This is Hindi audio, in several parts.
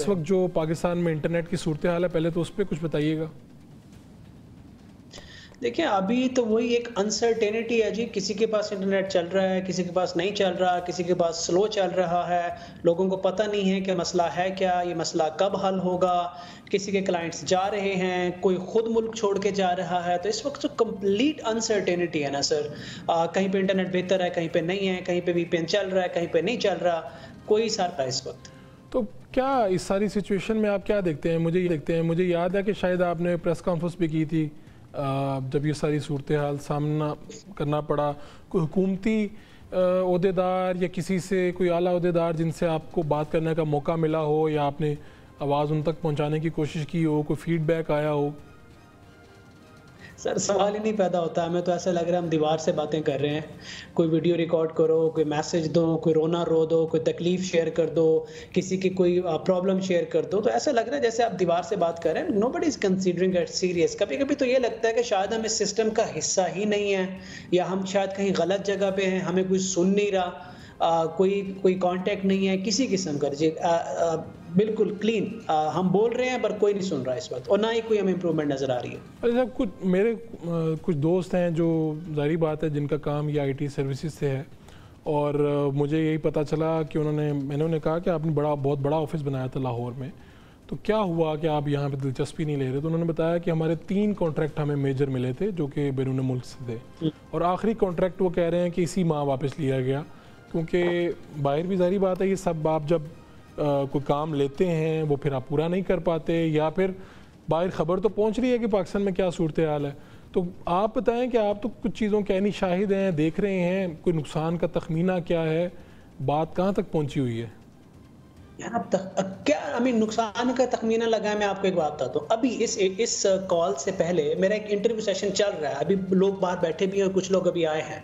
इस वक्त जो पाकिस्तान में इंटरनेट की सूरत हाल है, पहले तो उस पर कुछ बताइएगा। देखिए, अभी तो वही एक अनसर्टेनिटी है जी, किसी के पास इंटरनेट चल रहा है, किसी के पास नहीं चल रहा, किसी के पास स्लो चल रहा है, लोगों को पता नहीं है कि मसला है क्या, ये मसला कब हल होगा, किसी के क्लाइंट्स जा रहे हैं, कोई खुद मुल्क छोड़ के जा रहा है, तो इस वक्त तो कंप्लीट अनसर्टेनिटी है ना सर। कहीं पे इंटरनेट बेहतर है, कहीं पे नहीं है, कहीं पे वीपीएन चल रहा है, कहीं पे नहीं चल रहा, कोई सार इस वक्त। तो क्या इस सारी सिचुएशन में आप क्या देखते हैं? मुझे याद है कि शायद आपने प्रेस कॉन्फ्रेंस भी की थी जब ये सारी सूरत हाल सामना करना पड़ा, कोई हुकूमती ओहदेदार या किसी से कोई आला ओहदेदार जिनसे आपको बात करने का मौका मिला हो या आपने आवाज़ उन तक पहुंचाने की कोशिश की हो, कोई फीडबैक आया हो? सर सवाल ही नहीं पैदा होता, हमें तो ऐसा लग रहा है हम दीवार से बातें कर रहे हैं। कोई वीडियो रिकॉर्ड करो, कोई मैसेज दो, कोई रोना रो दो, कोई तकलीफ शेयर कर दो, किसी की कोई प्रॉब्लम शेयर कर दो, तो ऐसा लग रहा है जैसे आप दीवार से बात कर रहे हैं। Nobody is considering it serious. कभी कभी तो ये लगता है कि शायद हम इस सिस्टम का हिस्सा ही नहीं है, या हम शायद कहीं गलत जगह पे हैं, हमें कोई सुन नहीं रहा, कोई कांटेक्ट नहीं है किसी किस्म का जी। बिल्कुल क्लीन हम बोल रहे हैं पर कोई नहीं सुन रहा इस वक्त, और ना ही कोई हमें इम्प्रूवमेंट नजर आ रही है। अरे साहब, मेरे कुछ दोस्त हैं जो ज़ाहिर बात है जिनका काम ये आईटी सर्विसेज से है, और मुझे यही पता चला कि मैंने उन्हें कहा कि आपने बहुत बड़ा ऑफिस बनाया था लाहौर में, तो क्या हुआ कि आप यहाँ पे दिलचस्पी नहीं ले रहे? तो उन्होंने बताया कि हमारे 3 कॉन्ट्रैक्ट हमें मेजर मिले थे जो कि बैरून मुल्क से थे, और आखिरी कॉन्ट्रैक्ट वो कह रहे हैं कि इसी माह वापस लिया गया, क्योंकि बाहर भी ज़ाहिर बात है ये सब आप जब कोई काम लेते हैं वो फिर आप पूरा नहीं कर पाते, या फिर बाहर ख़बर तो पहुंच रही है कि पाकिस्तान में क्या सूरत हाल है। तो आप बताएं कि आप तो कुछ चीज़ों के नहीं शाहिद हैं, देख रहे हैं, कोई नुकसान का तखमीना क्या है, बात कहाँ तक पहुंची हुई है? यार अब तक क्या नुकसान का तखमीना लगा है। मैं आपको एक बात बताता हूँ, अभी इस कॉल से पहले मेरा एक इंटरव्यू सेशन चल रहा है, अभी लोग बाहर बैठे भी हैं और कुछ लोग अभी आए हैं।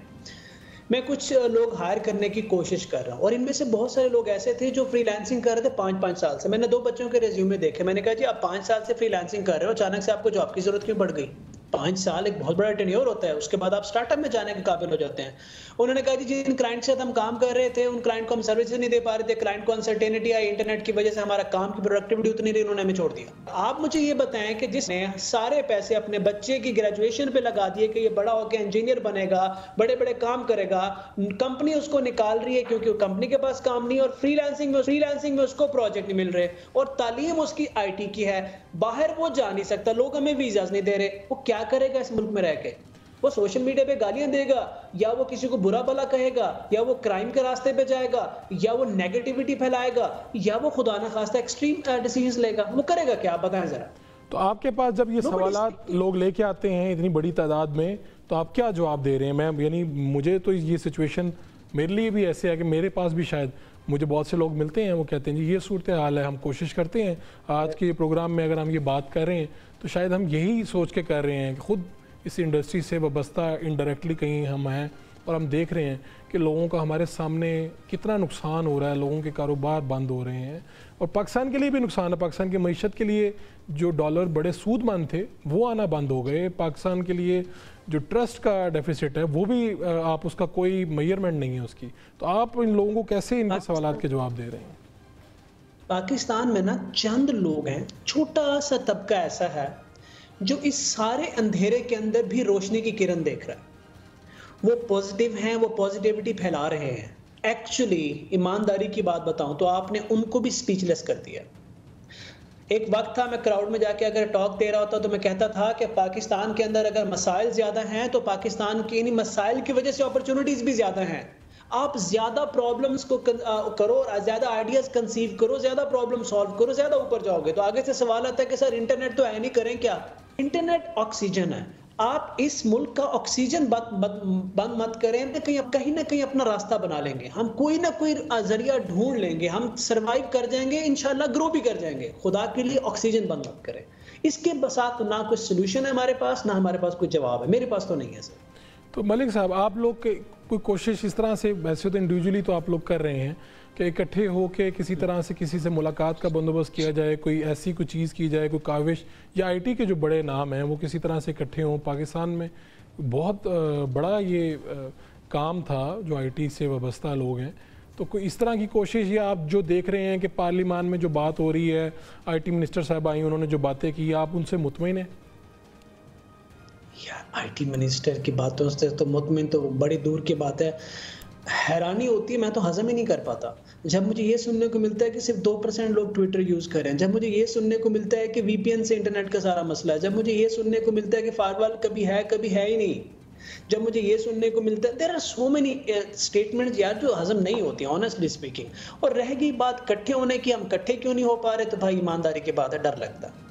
मैं कुछ लोग हायर करने की कोशिश कर रहा हूँ, और इनमें से बहुत सारे लोग ऐसे थे जो फ्रीलांसिंग कर रहे थे 5-5 साल से। मैंने 2 बच्चों के रिज्यूमे देखे, मैंने कहा जी आप 5 साल से फ्रीलांसिंग कर रहे हो, अचानक से आपको जॉब की जरूरत क्यों पड़ गई? 5 साल एक बहुत बड़ा टेन्योर होता है, उसके बाद आप स्टार्टअप में जाने के काबिल हो जाते हैं। उन्होंने कहा जी जिन क्लाइंट से हम काम कर रहे थे उन क्लाइंट को हम सर्विसेज नहीं दे पा रहे थे, क्लाइंट को अनसर्टेनिटी आई, इंटरनेट की वजह से हमारा काम की प्रोडक्टिविटी उतनी रही, उन्होंने हमें छोड़ दिया। आप मुझे ये बताएं कि जिसने सारे पैसे अपने बच्चे की ग्रेजुएशन पे लगा दिए कि ये बड़ा होकर इंजीनियर बनेगा, बड़े बड़े काम करेगा, कंपनी उसको निकाल रही है क्योंकि कंपनी के पास काम नहीं, और फ्रीलांसिंग में उसको प्रोजेक्ट नहीं मिल रहे, और तालीम उसकी आईटी की है, बाहर वो जा नहीं सकता, लोग हमें वीजाज नहीं दे रहे, वो क्या करेगा इस मुल्क में रह के? वो सोशल मीडिया पे गालियां देगा, या वो किसी को बुरा भला कहेगा, या वो क्राइम के रास्ते पे जाएगा, या वो नेगेटिविटी फैलाएगा, या वो खुदा ना खास्ता एक्सट्रीम डिसीजन लेगा? वो करेगा क्या, आप बताएं जरा। तो आपके पास जब ये सवालात लोग लेके आते हैं इतनी बड़ी तादाद में, तो आप क्या जवाब दे रहे हैं? मैं यानी मुझे तो ये सिचुएशन मेरे लिए भी ऐसे है कि मेरे पास भी शायद मुझे बहुत से लोग मिलते हैं, वो कहते हैं जी ये सूरत हाल है, हम कोशिश करते हैं आज के प्रोग्राम में अगर हम ये बात कर रहे हैं तो शायद हम यही सोच के कर रहे हैं कि खुद इस इंडस्ट्री से वाबस्ता इनडायरेक्टली कहीं हम हैं, और हम देख रहे हैं कि लोगों का हमारे सामने कितना नुकसान हो रहा है, लोगों के कारोबार बंद हो रहे हैं, और पाकिस्तान के लिए भी नुकसान है। पाकिस्तान की मईशत के लिए जो डॉलर बड़े सूदमंद थे वो आना बंद हो गए, पाकिस्तान के लिए जो ट्रस्ट का डेफिसिट है वो भी आप उसका कोई मेजरमेंट नहीं है उसकी। तो आप इन लोगों को कैसे इनके सवालात के जवाब दे रहे हैं? पाकिस्तान में ना चंद लोग हैं, छोटा सा तबका ऐसा है जो इस सारे अंधेरे के अंदर भी रोशनी की किरण देख रहा है। वो पॉजिटिव हैं, वो पॉजिटिविटी फैला रहे हैं। एक्चुअली ईमानदारी की बात बताऊं तो आपने उनको भी स्पीचलेस कर दिया। एक वक्त था मैं क्राउड में जाके अगर टॉक दे रहा होता तो मैं कहता था कि पाकिस्तान के अंदर अगर मसाइल ज्यादा हैं तो पाकिस्तान की इन मसाइल की वजह से अपॉर्चुनिटीज भी ज्यादा हैं। आप ज्यादा प्रॉब्लम्स को करो, ज्यादा आइडियाज कंसीव करो, ज्यादा प्रॉब्लम सॉल्व करो, ज्यादा ऊपर जाओगे। तो आगे से सवाल आता है कि सर इंटरनेट तो है नहीं, करें क्या? इंटरनेट ऑक्सीजन है, आप इस मुल्क का ऑक्सीजन बंद मत करें, तो कहीं ना कहीं अपना रास्ता बना लेंगे हम, कोई ना कोई जरिया ढूंढ लेंगे, हम सरवाइव कर जाएंगे, इंशाल्लाह ग्रो भी कर जाएंगे। खुदा के लिए ऑक्सीजन बंद मत करें। इसके साथ ना कोई सोल्यूशन है हमारे पास, ना हमारे पास कोई जवाब है, मेरे पास तो नहीं है सर। तो मलिक साहब, आप लोग कोई कोशिश इस तरह से, वैसे तो इंडिविजुअली तो आप लोग कर रहे हैं कि इकट्ठे होकर किसी तरह से किसी से मुलाकात का बंदोबस्त किया जाए, कोई ऐसी कोई चीज़ की जाए, कोई काविश, या आईटी के जो बड़े नाम हैं वो किसी तरह से इकट्ठे हों? पाकिस्तान में बहुत बड़ा ये काम था जो आईटी से वाबस्ता लोग हैं, तो कोई इस तरह की कोशिश, या आप जो देख रहे हैं कि पार्लियामान में जो बात हो रही है, IT मिनिस्टर साहब आई, उन्होंने जो बातें की, आप उनसे मुतमईन हैं? यार IT मिनिस्टर की बातों से तो मुतमिन तो बड़ी दूर की बात है। हैरानी होती है, मैं तो हजम ही नहीं कर पाता जब मुझे ये सुनने को मिलता है कि सिर्फ 2% लोग ट्विटर यूज कर रहे हैं, जब मुझे ये सुनने को मिलता है कि VPN से इंटरनेट का सारा मसला है, जब मुझे ये सुनने को मिलता है कि फायरवॉल कभी है ही नहीं, जब मुझे ये सुनने को मिलता है, there are so many statements यार जो हजम नहीं होती ऑनेस्टली स्पीकिंग। और रह गई बात इकट्ठे होने की, हम इकट्ठे क्यों नहीं हो पा रहे, तो भाई ईमानदारी की बात है, डर लगता है।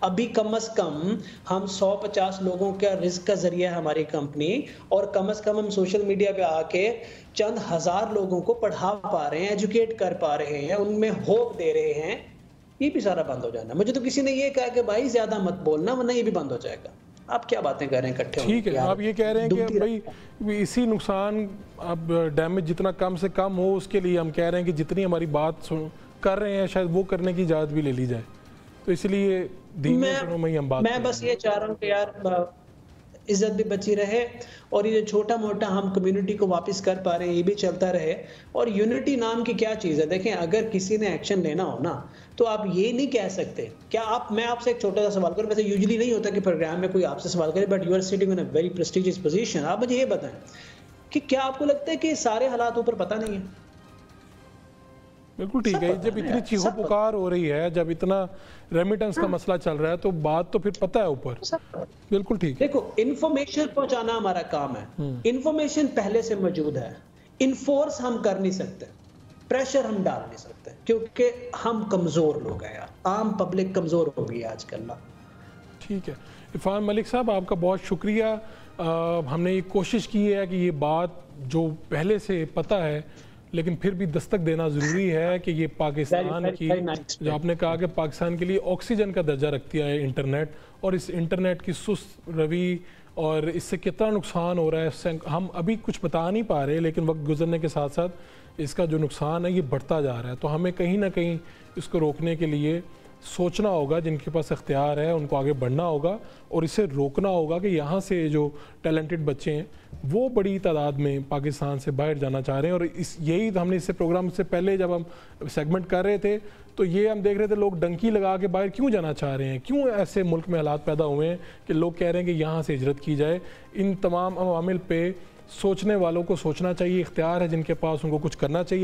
अभी कम से कम हम 150 लोगों का रिस्क का जरिया है हमारी कंपनी, और कम से कम हम सोशल मीडिया पे आके चंद हजार लोगों को पढ़ा पा रहे हैं, एजुकेट कर पा रहे हैं, उनमें होप दे रहे हैं। ये भी सारा बंद हो जाना। मुझे तो किसी ने ये कहा कि भाई ज्यादा मत बोलना वरना ये भी बंद हो जाएगा। आप क्या बातें कर रहे हैं इकट्ठे? ठीक है, आप ये कह रहे हैं कि भाई इसी नुकसान, अब डैमेज जितना कम से कम हो उसके लिए हम कह रहे हैं कि जितनी हमारी बात कर रहे हैं शायद वो करने की इजाज़त भी ले ली जाए। तो इसलिए धीमे सुनो में ही हम बात मैं बस ये चाह रहा हूँ कि यार इज्जत भी बची रहे, और ये जो छोटा मोटा हम कम्युनिटी को वापस कर पा रहे हैं ये भी चलता रहे। और यूनिटी नाम की क्या चीज़ है, देखें अगर किसी ने एक्शन लेना हो ना तो आप ये नहीं कह सकते क्या आप, मैं आपसे एक छोटा सा सवाल करूं, वैसे यूजुअली नहीं होता कि प्रोग्राम में कोई आपसे सवाल करे, but you are sitting in a very prestigious position. आप मुझे ये बताएं कि क्या आपको लगता है कि सारे हालात ऊपर पता नहीं है? बिल्कुल ठीक है, जब इतनी चीखो पुकार हो रही है, जब इतना रेमिटेंस का मसला चल रहा है तो बात तो फिर पता है ऊपर। बिल्कुल ठीक। देखो इंफॉर्मेशन पहुंचाना हमारा काम है, इंफॉर्मेशन पहले से मौजूद है, इन्फोर्स हम कर नहीं सकते, प्रेशर हम डाल नहीं सकते, क्योंकि हम कमजोर लोग हैं यार, आम पब्लिक कमजोर हो गई है आजकल ना। ठीक है इरफान मलिक साहब, आपका बहुत शुक्रिया। हमने ये कोशिश की है कि ये बात जो पहले से पता है लेकिन फिर भी दस्तक देना ज़रूरी है कि ये पाकिस्तान की, जो आपने कहा कि पाकिस्तान के लिए ऑक्सीजन का दर्जा रखती है इंटरनेट, और इस इंटरनेट की सुस्त रवि और इससे कितना नुकसान हो रहा है हम अभी कुछ बता नहीं पा रहे, लेकिन वक्त गुजरने के साथ साथ इसका जो नुकसान है ये बढ़ता जा रहा है। तो हमें कहीं ना कहीं इसको रोकने के लिए सोचना होगा, जिनके पास इख्तियार है उनको आगे बढ़ना होगा और इसे रोकना होगा कि यहाँ से जो टैलेंटेड बच्चे हैं वो बड़ी तादाद में पाकिस्तान से बाहर जाना चाह रहे हैं। और इस यही हमने इससे प्रोग्राम से पहले जब हम सेगमेंट कर रहे थे तो ये हम देख रहे थे लोग डंकी लगा के बाहर क्यों जाना चाह रहे हैं, क्यों ऐसे मुल्क में हालात पैदा हुए हैं कि लोग कह रहे हैं कि यहाँ से हिजरत की जाए। इन तमाम अवामिल पे सोचने वालों को सोचना चाहिए, इख्तियार है जिनके पास उनको कुछ करना चाहिए।